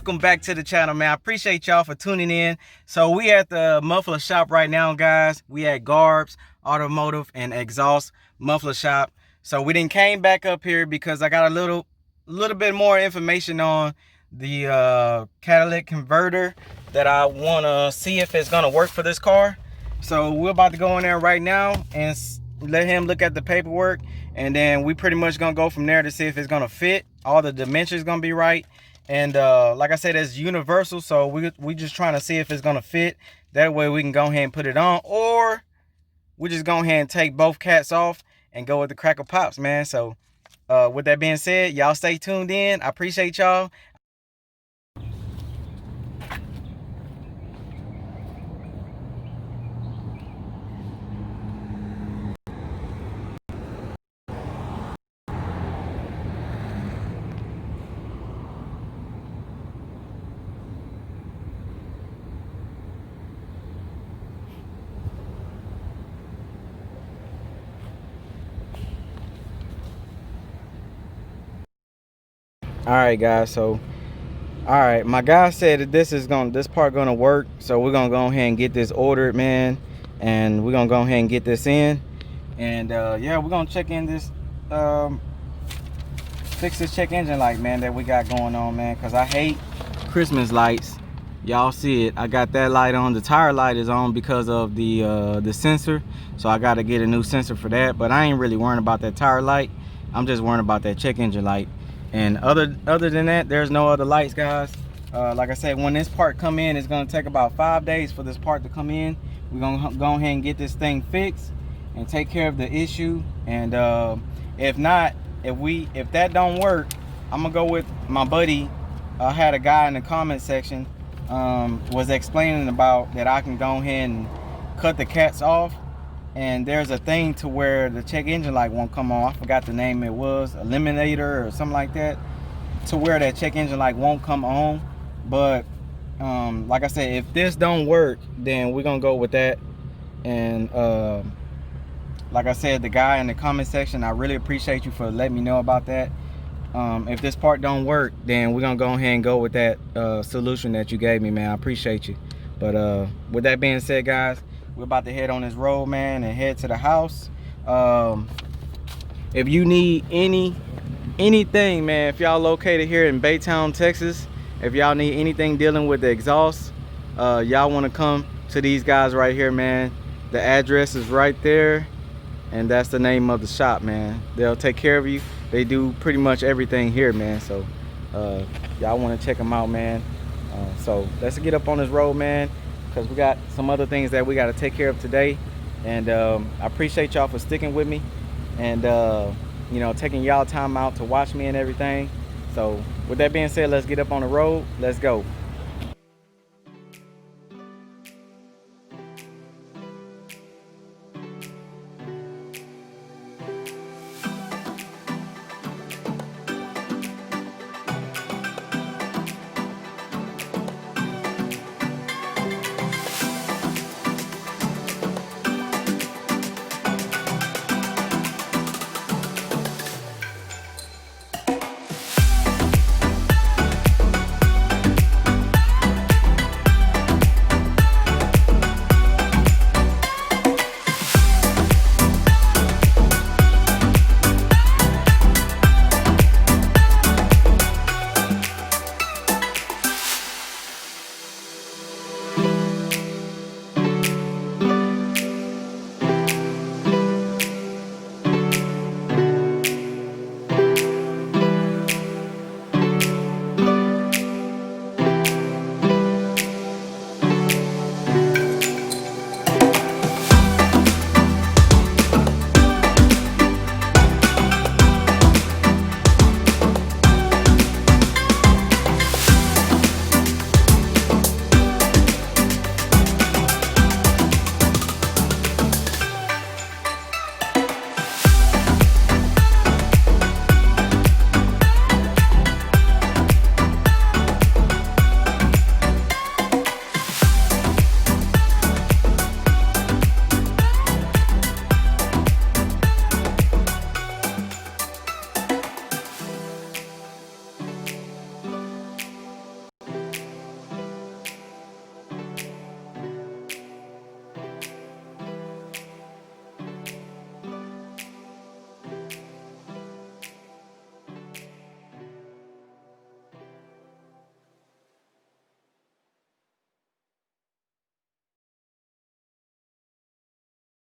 welcome back to the channel, man. I appreciate y'all for tuning in. So we at the muffler shop right now, guys. We at Garb's Automotive and Exhaust Muffler Shop. So we didn't came back up here because I got a little bit more information on the catalytic converter that I want to see if it's gonna work for this car. So we're about to go in there right now and let him look at the paperwork, and then we pretty much gonna go from there to see if it's gonna fit. All the dimensions gonna be right, and like I said, it's universal, so we just trying to see if it's gonna fit. That way we can go ahead and put it on, or we just go ahead and take both cats off and go with the cracker pops, man. So with that being said, y'all stay tuned in. I appreciate y'all. All right, guys, so all right, my guy said that this part gonna work, so we're gonna go ahead and get this ordered, man, and we're gonna go ahead and get this in, and yeah, we're gonna check in this fix this check engine light, man, that we got going on, man, because I hate Christmas lights. Y'all see it, I got that light on. The tire light is on because of the sensor, so I got to get a new sensor for that. But I ain't really worrying about that tire light. I'm just worrying about that check engine light. And other than that, there's no other lights, guys. Like I said, when this part come in, it's gonna take about 5 days for this part to come in. We're gonna go ahead and get this thing fixed and take care of the issue. And if not, if that don't work, I'm gonna go with my buddy. I had a guy in the comment section was explaining about that I can go ahead and cut the cats off, and there's a thing to where the check engine light won't come on. I forgot the name. It was eliminator or something like that, to where that check engine light won't come on. But like I said, if this don't work, then we're gonna go with that. And like I said, the guy in the comment section, I really appreciate you for letting me know about that. If this part don't work, then we're gonna go ahead and go with that solution that you gave me, man. I appreciate you. But with that being said, guys, we're about to head on this road, man, and head to the house. If you need anything, man, if y'all located here in Baytown, Texas, if y'all need anything dealing with the exhaust, y'all want to come to these guys right here, man. The address is right there, and that's the name of the shop, man. They'll take care of you. They do pretty much everything here, man. So y'all want to check them out, man. So let's get up on this road, man, because we got some other things that we got to take care of today. And I appreciate y'all for sticking with me, and you know, taking y'all time out to watch me and everything. So with that being said, let's get up on the road. Let's go.